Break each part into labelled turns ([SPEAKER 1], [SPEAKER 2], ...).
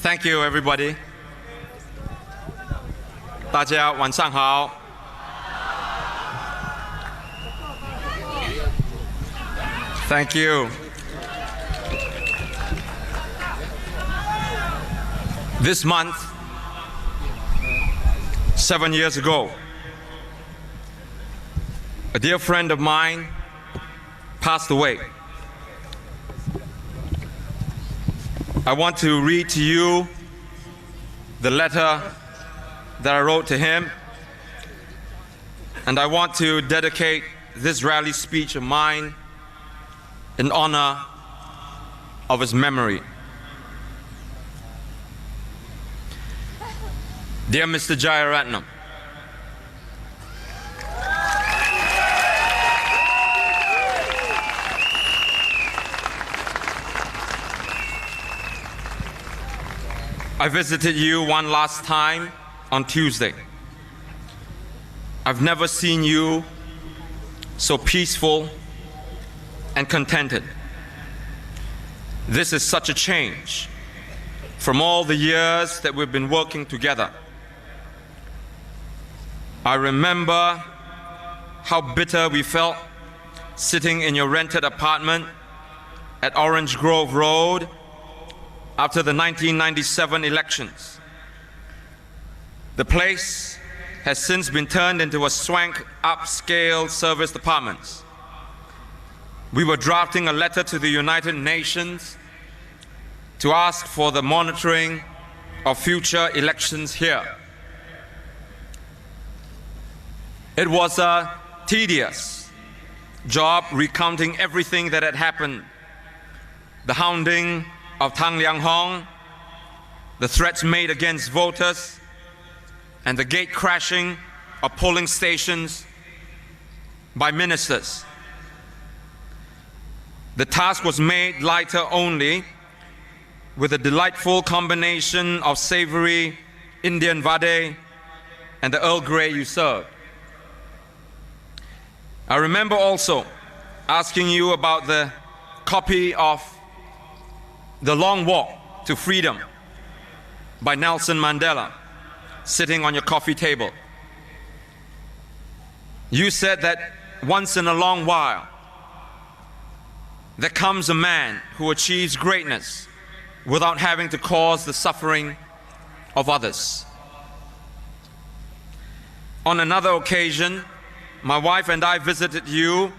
[SPEAKER 1] Thank you, everybody. 大家晚上好。Thank you. This month, 7 years ago, a dear friend of mine passed away. I want to read to you the letter that I wrote to him, and I want to dedicate this rally speech of mine in honor of his memory. Dear Mr. Jayaratnam, I visited you one last time on Tuesday. I've never seen you so peaceful and contented. This is such a change from all the years that we've been working together. I remember how bitter we felt sitting in your rented apartment at Orange Grove Road after the 1997 elections. The place has since been turned into a swank upscale service apartments. We were drafting a letter to the United Nations to ask for the monitoring of future elections here. It was a tedious job recounting everything that had happened. The hounding of Tang Liang Hong, the threats made against voters, and the gate crashing of polling stations by ministers. The task was made lighter only with a delightful combination of savory Indian vade and the Earl Grey you served. I remember also asking you about the copy of The Long Walk to Freedom by Nelson Mandela sitting on your coffee table. You said that once in a long while there comes a man who achieves greatness without having to cause the suffering of others. On another occasion, my wife and I visited you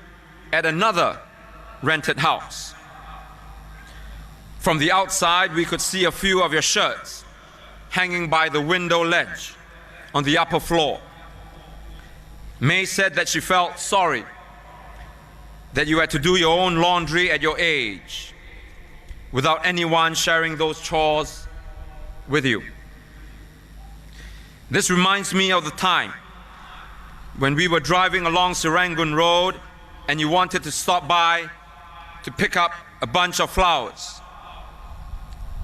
[SPEAKER 1] at another rented house. From the outside, we could see a few of your shirts hanging by the window ledge on the upper floor. May said that she felt sorry that you had to do your own laundry at your age without anyone sharing those chores with you. This reminds me of the time when we were driving along Serangoon Road and you wanted to stop by to pick up a bunch of flowers.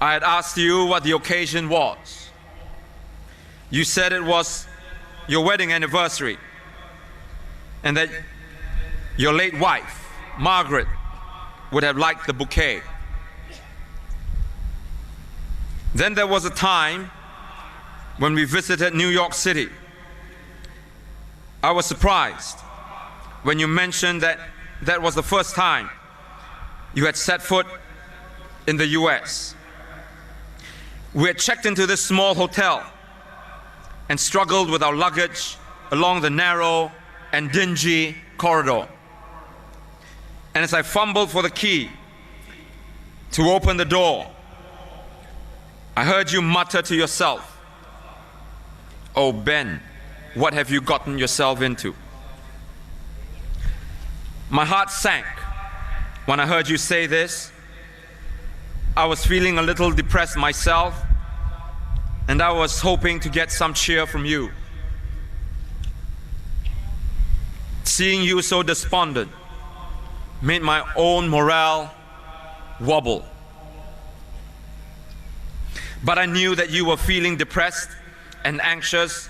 [SPEAKER 1] I had asked you what the occasion was. You said it was your wedding anniversary and that your late wife, Margaret, would have liked the bouquet. Then there was a time when we visited New York City. I was surprised when you mentioned that that was the first time you had set foot in the US. We had checked into this small hotel and struggled with our luggage along the narrow and dingy corridor. And as I fumbled for the key to open the door, I heard you mutter to yourself, "Oh Ben, what have you gotten yourself into?" My heart sank when I heard you say this. I was feeling a little depressed myself, and I was hoping to get some cheer from you. Seeing you so despondent made my own morale wobble. But I knew that you were feeling depressed and anxious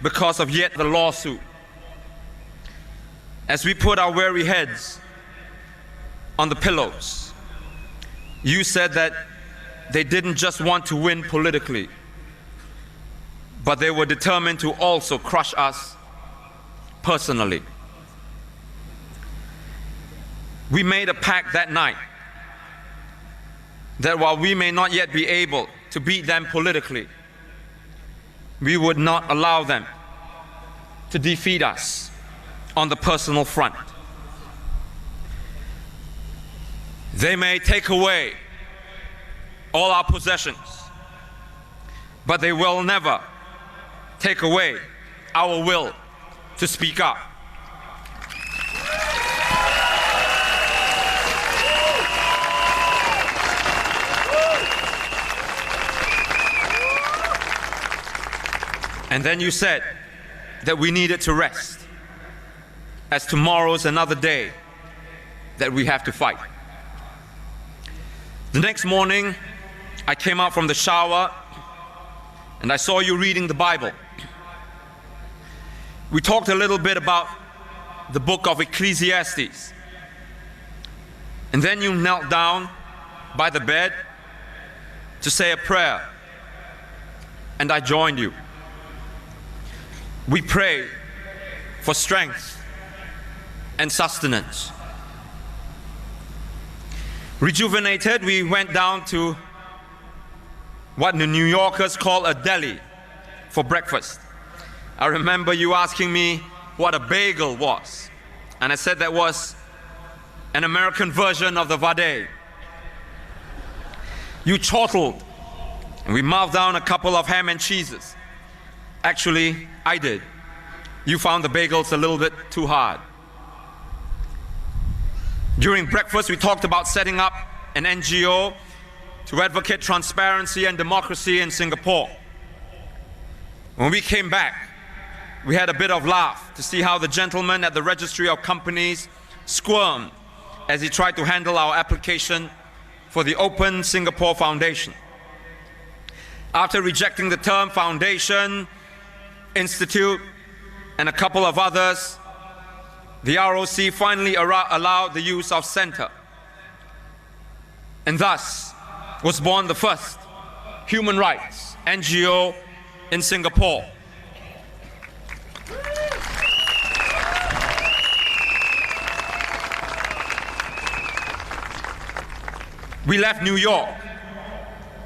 [SPEAKER 1] because of yet the lawsuit. As we put our weary heads on the pillows, you said that they didn't just want to win politically, but they were determined to also crush us personally. We made a pact that night that while we may not yet be able to beat them politically, we would not allow them to defeat us on the personal front. They may take away all our possessions, but they will never take away our will to speak up. And then you said that we needed to rest, as tomorrow's another day that we have to fight. The next morning, I came out from the shower and I saw you reading the Bible. We talked a little bit about the book of Ecclesiastes. And then you knelt down by the bed to say a prayer, and I joined you. We prayed for strength and sustenance. Rejuvenated, we went down to what the New Yorkers call a deli for breakfast. I remember you asking me what a bagel was, and I said that was an American version of the vade. You chortled, and we mouthed down a couple of ham and cheeses. Actually, I did. You found the bagels a little bit too hard. During breakfast, we talked about setting up an NGO to advocate transparency and democracy in Singapore. When we came back, we had a bit of laugh to see how the gentleman at the Registry of Companies squirmed as he tried to handle our application for the Open Singapore Foundation. After rejecting the term foundation, institute, and a couple of others, the ROC finally allowed the use of center. And thus was born the first human rights NGO in Singapore. We left New York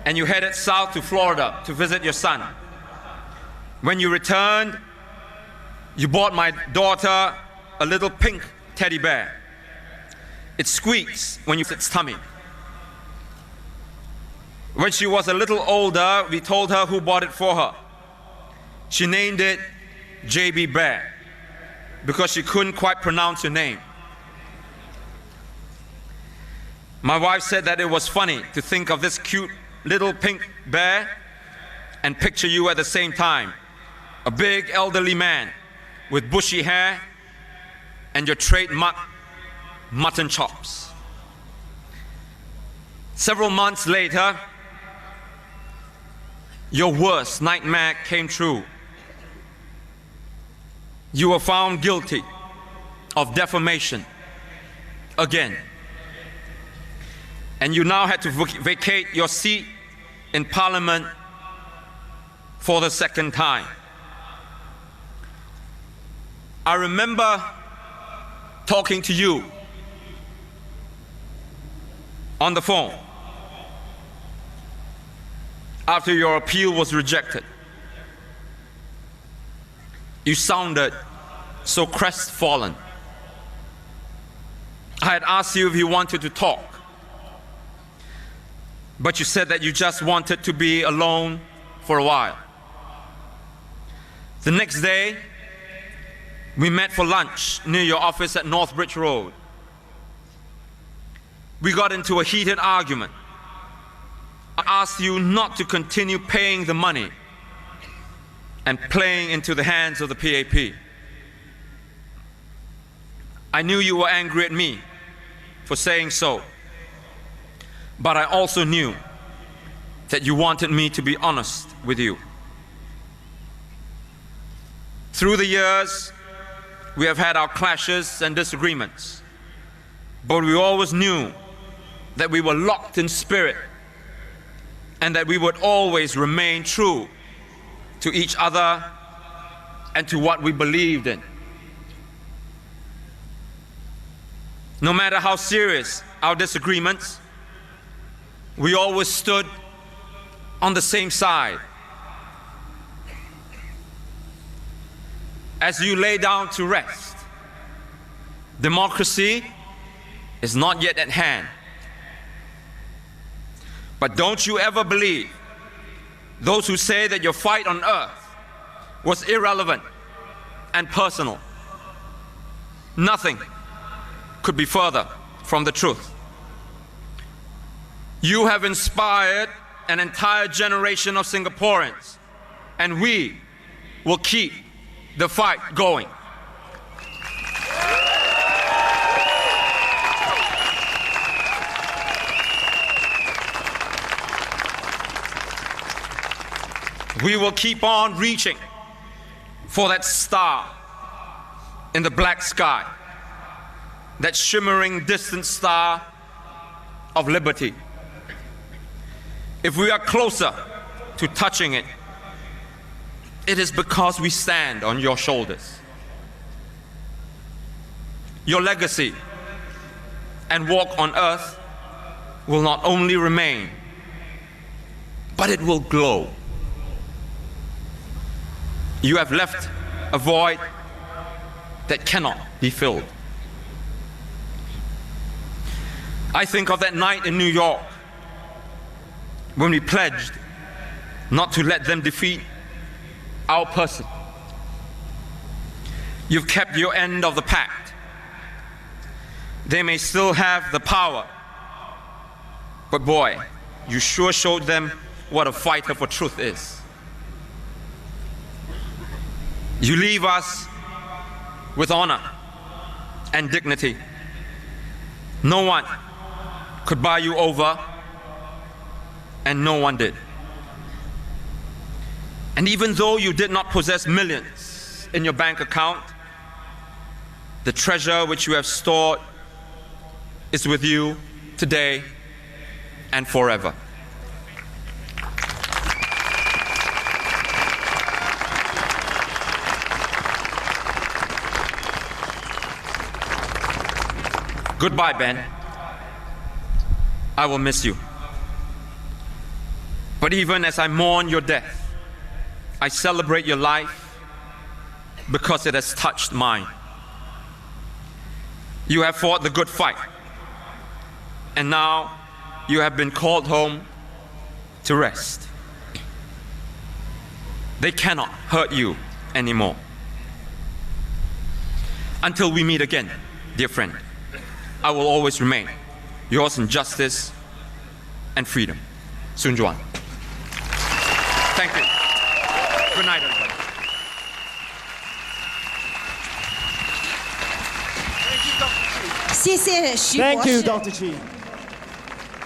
[SPEAKER 1] and you headed south to Florida to visit your son. When you returned, you bought my daughter a little pink teddy bear. It squeaks when you hit its tummy. When she was a little older, we told her who bought it for her. She named it JB Bear because she couldn't quite pronounce your name. My wife said that it was funny to think of this cute little pink bear and picture you at the same time, a big elderly man with bushy hair and your trademark mutton chops. Several months later, your worst nightmare came true. You were found guilty of defamation again. And you now had to vacate your seat in Parliament for the second time. I remember talking to you on the phone after your appeal was rejected. You sounded so crestfallen. I had asked you if you wanted to talk, but you said that you just wanted to be alone for a while. The next day, we met for lunch near your office at Northbridge Road. We got into a heated argument. I asked you not to continue paying the money and playing into the hands of the PAP. I knew you were angry at me for saying so, but I also knew that you wanted me to be honest with you. Through the years, we have had our clashes and disagreements, but we always knew that we were locked in spirit and that we would always remain true to each other and to what we believed in. No matter how serious our disagreements, we always stood on the same side. As you lay down to rest, democracy is not yet at hand. But don't you ever believe those who say that your fight on earth was irrelevant and personal. Nothing could be further from the truth. You have inspired an entire generation of Singaporeans, and we will keep the fight going. We will keep on reaching for that star in the black sky, that shimmering distant star of liberty. If we are closer to touching it, it is because we stand on your shoulders. Your legacy and walk on earth will not only remain, but it will glow. You have left a void that cannot be filled. I think of that night in New York when we pledged not to let them defeat our person. You've kept your end of the pact. They may still have the power, but boy, you sure showed them what a fighter for truth is. You leave us with honor and dignity. No one could buy you over, and no one did. And even though you did not possess millions in your bank account, the treasure which you have stored is with you today and forever. Goodbye, Ben. I will miss you. But even as I mourn your death, I celebrate your life because it has touched mine. You have fought the good fight, and now you have been called home to rest. They cannot hurt you anymore. Until we meet again, dear friend, I will always remain yours in justice and freedom. Soon, Juan. Thank you. Good night, everybody.
[SPEAKER 2] Thank you, Dr. Chee.